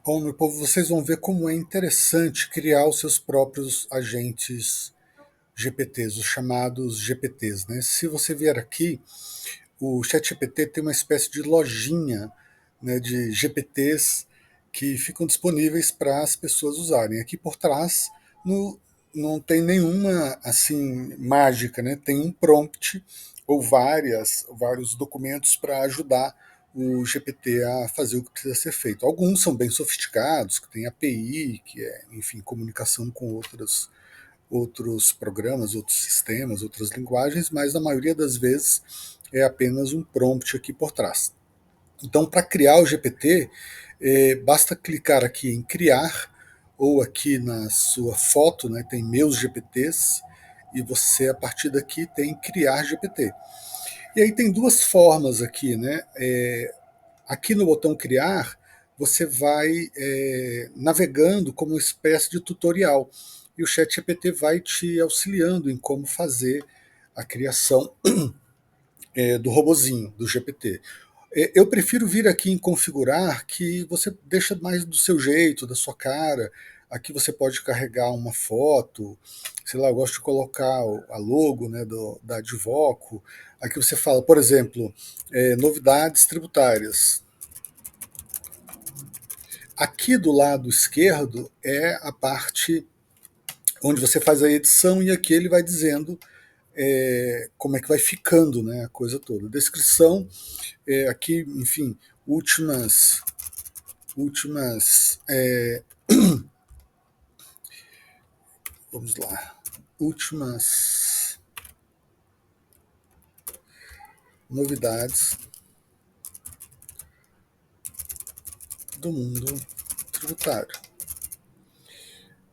Bom, meu povo, vocês vão ver como é interessante criar os seus próprios agentes GPTs, os chamados GPTs, né? Se você vier aqui, o ChatGPT tem uma espécie de lojinha, né, de GPTs que ficam disponíveis para as pessoas usarem. Aqui por trás no, não tem nenhuma assim mágica, né? Tem um prompt ou vários documentos para ajudar o GPT a fazer o que precisa ser feito. Alguns são bem sofisticados, que tem API, que é, enfim, comunicação com outros programas, outros sistemas, outras linguagens, mas na maioria das vezes é apenas um prompt aqui por trás. Então, para criar o GPT, basta clicar aqui em criar, ou aqui na sua foto, né, tem meus GPTs, e você, a partir daqui, tem criar GPT. E aí tem duas formas aqui, né? Aqui no botão criar, você vai navegando como uma espécie de tutorial. E o ChatGPT vai te auxiliando em como fazer a criação do robozinho, do GPT. Eu prefiro vir aqui em configurar, que você deixa mais do seu jeito, da sua cara. Aqui você pode carregar uma foto, sei lá, eu gosto de colocar a logo, né, da Advoco. Aqui você fala, por exemplo, novidades tributárias. Aqui do lado esquerdo é a parte onde você faz a edição, e aqui ele vai dizendo como é que vai ficando, né, a coisa toda. Descrição, aqui, enfim, últimas vamos lá, últimas novidades do mundo tributário.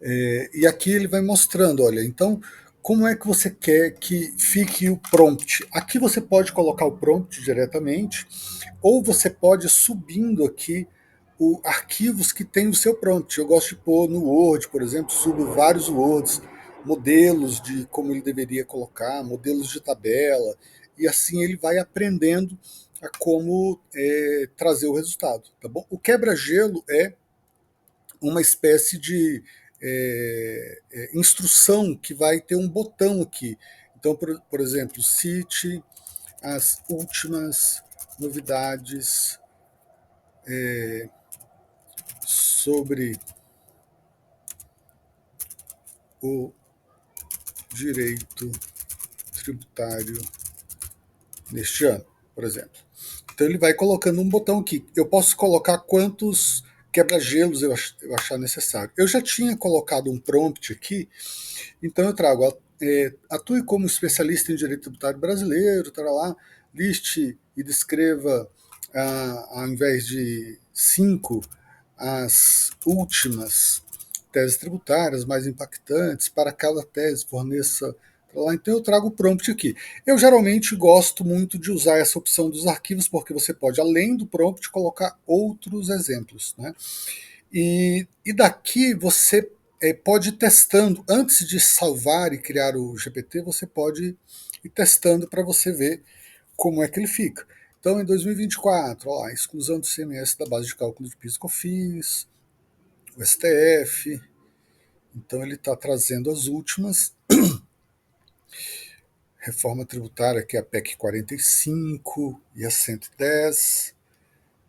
E aqui ele vai mostrando, olha, então, como é que você quer que fique o prompt. Aqui você pode colocar o prompt diretamente, ou você pode ir subindo aqui arquivos que tem o seu prompt. Eu gosto de pôr no Word, por exemplo, subo vários Words, modelos de como ele deveria colocar, modelos de tabela, e assim ele vai aprendendo a como trazer o resultado. Tá bom? O quebra-gelo é uma espécie de instrução que vai ter um botão aqui. Então, por exemplo, cite as últimas novidades sobre o direito tributário neste ano, por exemplo. Então ele vai colocando um botão aqui. Eu posso colocar quantos quebra-gelos eu achar necessário. Eu já tinha colocado um prompt aqui, então eu trago atue como especialista em direito tributário brasileiro, lá, liste e descreva, ao invés de 5, as últimas teses tributárias mais impactantes, para cada tese forneça. Então eu trago o prompt aqui. Eu geralmente gosto muito de usar essa opção dos arquivos, porque você pode, além do prompt, colocar outros exemplos, né? E daqui você pode ir testando. Antes de salvar e criar o GPT, você pode ir testando para você ver como é que ele fica. Então, em 2024, ó lá, exclusão do CMS da base de cálculo de PIS e COFINS, o STF. Então, ele está trazendo as últimas. Reforma tributária, que é a PEC 45 e a 110.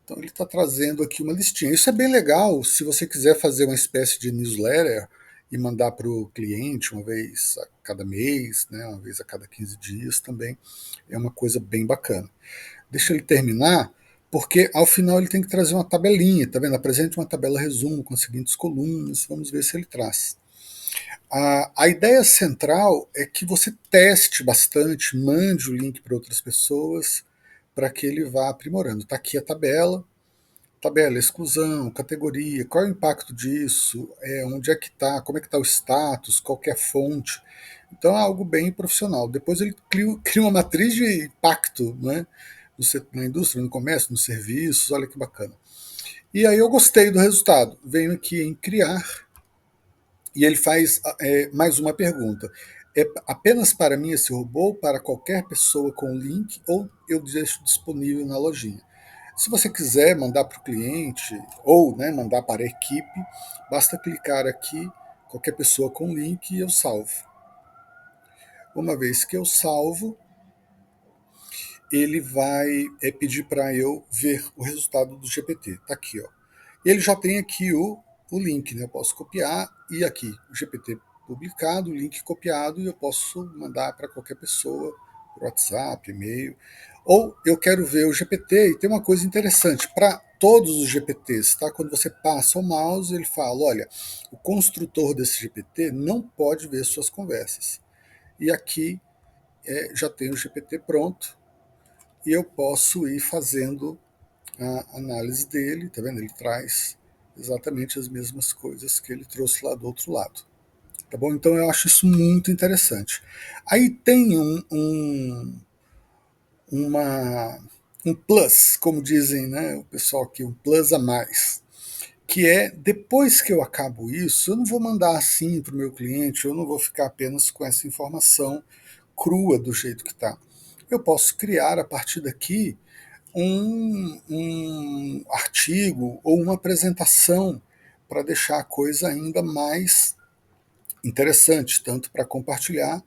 Então, ele está trazendo aqui uma listinha. Isso é bem legal se você quiser fazer uma espécie de newsletter e mandar para o cliente uma vez a cada mês, né, uma vez a cada 15 dias também. É uma coisa bem bacana. Deixa ele terminar, porque ao final ele tem que trazer uma tabelinha, tá vendo? Apresente uma tabela resumo com as seguintes colunas, vamos ver se ele traz. A ideia central é que você teste bastante, mande o link para outras pessoas, para que ele vá aprimorando. Está aqui a tabela, exclusão, categoria, qual é o impacto disso, onde é que está, como é que está o status, qual é a fonte. Então é algo bem profissional. Depois ele cria uma matriz de impacto, né, na indústria, no comércio, nos serviços, olha que bacana. E aí eu gostei do resultado. Venho aqui em criar, e ele faz mais uma pergunta. É apenas para mim esse robô, para qualquer pessoa com o link, ou eu deixo disponível na lojinha? Se você quiser mandar para o cliente ou, né, mandar para a equipe, basta clicar aqui, qualquer pessoa com link, e eu salvo. Uma vez que eu salvo, ele vai pedir para eu ver o resultado do GPT. Está aqui, ó. Ele já tem aqui o link, né? Eu posso copiar e aqui o GPT publicado, o link copiado, e eu posso mandar para qualquer pessoa, por WhatsApp, e-mail. Ou eu quero ver o GPT, e tem uma coisa interessante, para todos os GPTs, tá? Quando você passa o mouse, ele fala, olha, o construtor desse GPT não pode ver suas conversas. E aqui já tem o GPT pronto, e eu posso ir fazendo a análise dele, tá vendo? Ele traz exatamente as mesmas coisas que ele trouxe lá do outro lado. Tá bom? Então eu acho isso muito interessante. Aí tem um plus, como dizem, né, o pessoal aqui, um plus a mais, que é, depois que eu acabo isso, eu não vou mandar assim para o meu cliente, eu não vou ficar apenas com essa informação crua do jeito que está. Eu posso criar a partir daqui um artigo ou uma apresentação para deixar a coisa ainda mais interessante, tanto para compartilhar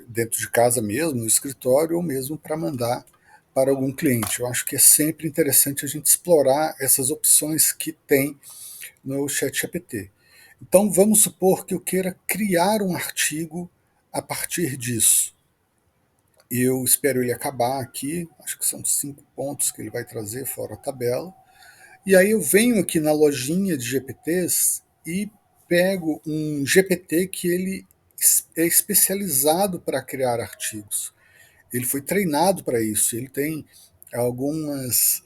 dentro de casa mesmo, no escritório, ou mesmo para mandar para algum cliente. Eu acho que é sempre interessante a gente explorar essas opções que tem no ChatGPT. Então vamos supor que eu queira criar um artigo a partir disso. Eu espero ele acabar aqui, acho que são 5 pontos que ele vai trazer, fora a tabela. E aí eu venho aqui na lojinha de GPTs e pego um GPT que ele é especializado para criar artigos. Ele foi treinado para isso, ele tem algumas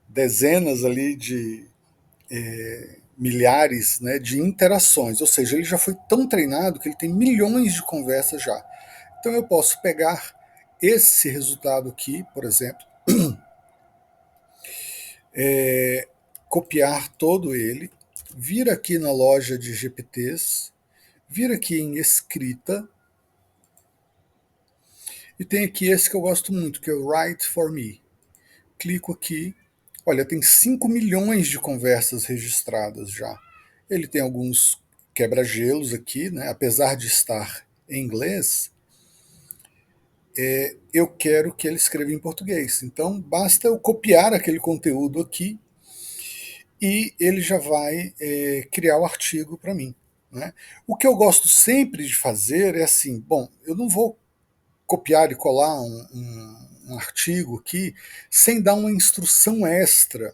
dezenas ali de milhares, né, de interações, ou seja, ele já foi tão treinado que ele tem milhões de conversas já. Então eu posso pegar esse resultado aqui, por exemplo, copiar todo ele, vir aqui na loja de GPTs, vir aqui em escrita, e tem aqui esse que eu gosto muito, que é o Write for Me. Clico aqui, olha, tem 5 milhões de conversas registradas já. Ele tem alguns quebra-gelos aqui, né? Apesar de estar em inglês, eu quero que ele escreva em português. Então basta eu copiar aquele conteúdo aqui e ele já vai criar o artigo para mim. Né? O que eu gosto sempre de fazer é assim, bom, eu não vou copiar e colar um artigo aqui sem dar uma instrução extra,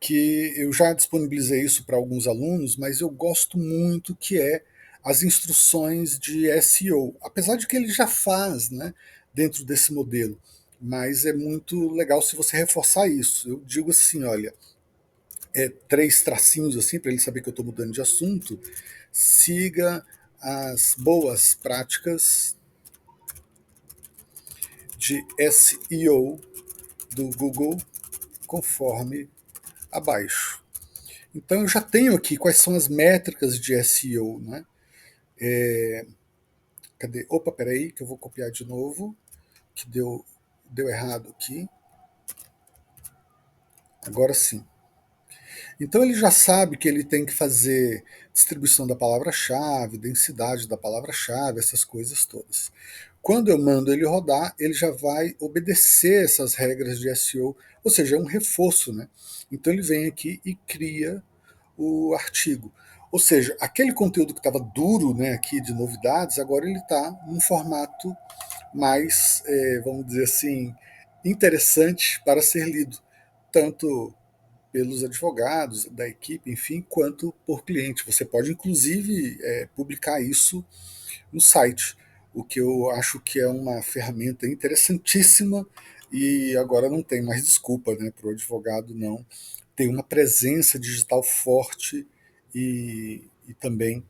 que eu já disponibilizei isso para alguns alunos, mas eu gosto muito, que é as instruções de SEO, apesar de que ele já faz, né, dentro desse modelo, mas é muito legal se você reforçar isso. Eu digo assim, olha, 3 tracinhos assim, para ele saber que eu estou mudando de assunto, siga as boas práticas de SEO do Google conforme abaixo. Então eu já tenho aqui quais são as métricas de SEO, né? Cadê? Opa, peraí, que eu vou copiar de novo, que deu errado aqui. Agora sim. Então ele já sabe que ele tem que fazer distribuição da palavra-chave, densidade da palavra-chave, essas coisas todas. Quando eu mando ele rodar, ele já vai obedecer essas regras de SEO, ou seja, é um reforço, né? Então ele vem aqui e cria o artigo. Ou seja, aquele conteúdo que estava duro, né, aqui de novidades, agora ele está num formato mais, vamos dizer assim, interessante para ser lido, tanto pelos advogados da equipe, enfim, quanto por cliente. Você pode, inclusive, publicar isso no site, o que eu acho que é uma ferramenta interessantíssima e agora não tem mais desculpa, né, para o advogado não ter uma presença digital forte e também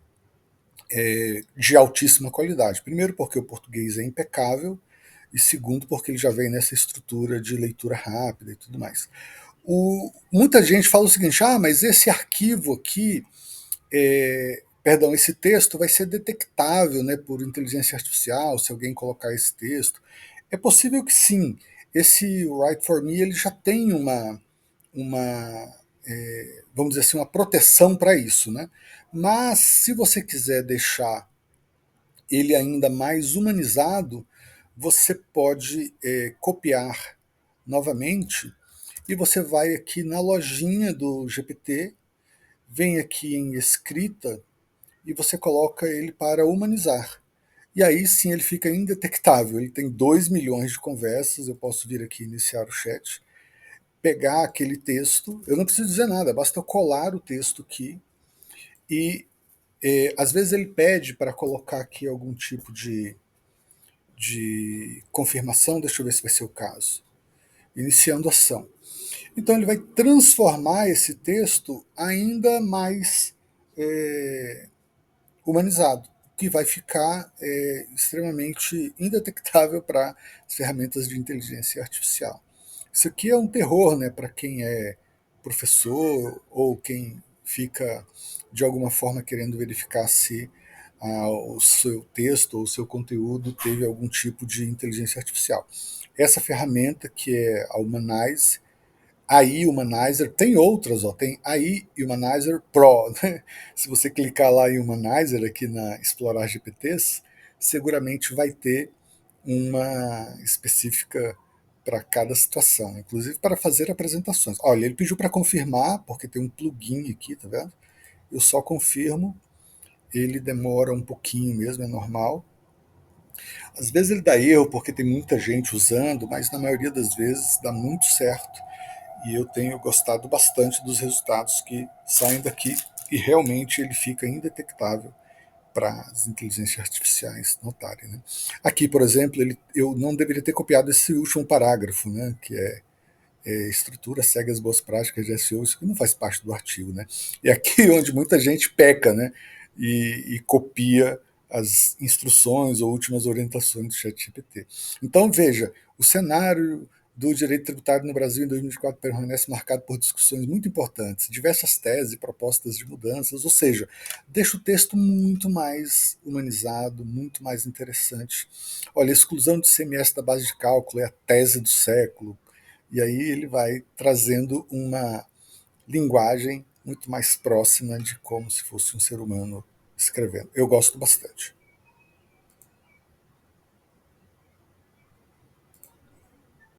de altíssima qualidade. Primeiro, porque o português é impecável, e segundo, porque ele já vem nessa estrutura de leitura rápida e tudo mais. Muita gente fala o seguinte: ah, mas esse arquivo aqui, perdão, esse texto vai ser detectável, né, por inteligência artificial, se alguém colocar esse texto. É possível que sim. esse Write for Me ele já tem vamos dizer assim, uma proteção para isso, né? Mas se você quiser deixar ele ainda mais humanizado, você pode copiar novamente e você vai aqui na lojinha do GPT, vem aqui em escrita e você coloca ele para humanizar. E aí sim ele fica indetectável. Ele tem 2 milhões de conversas. Eu posso vir aqui iniciar o chat, pegar aquele texto. Eu não preciso dizer nada, basta eu colar o texto aqui. E às vezes ele pede para colocar aqui algum tipo de confirmação. Deixa eu ver se vai ser o caso. Iniciando ação. Então ele vai transformar esse texto ainda mais humanizado, que vai ficar extremamente indetectável para as ferramentas de inteligência artificial. Isso aqui é um terror, né, para quem é professor ou quem fica de alguma forma querendo verificar se o seu texto ou o seu conteúdo teve algum tipo de inteligência artificial. Essa ferramenta, que é a Humanize, AI Humanizer, tem outras, ó, tem AI Humanizer Pro. Né? Se você clicar lá em Humanizer aqui na Explorar GPTs, seguramente vai ter uma específica para cada situação, inclusive para fazer apresentações. Olha, ele pediu para confirmar, porque tem um plugin aqui, tá vendo? Eu só confirmo, ele demora um pouquinho mesmo, é normal. Às vezes ele dá erro porque tem muita gente usando, mas na maioria das vezes dá muito certo e eu tenho gostado bastante dos resultados que saem daqui e realmente ele fica indetectável para as inteligências artificiais notarem. Né? Aqui, por exemplo, eu não deveria ter copiado esse último parágrafo, né, que estrutura segue as boas práticas de SEO, isso que não faz parte do artigo. Né? E aqui onde muita gente peca, né, e copia as instruções ou últimas orientações do ChatGPT. Então, veja, o cenário do direito tributário no Brasil em 2024 permanece marcado por discussões muito importantes, diversas teses e propostas de mudanças, ou seja, deixa o texto muito mais humanizado, muito mais interessante. Olha, a exclusão do CMS da base de cálculo é a tese do século, e aí ele vai trazendo uma linguagem muito mais próxima de como se fosse um ser humano escrevendo. Eu gosto bastante.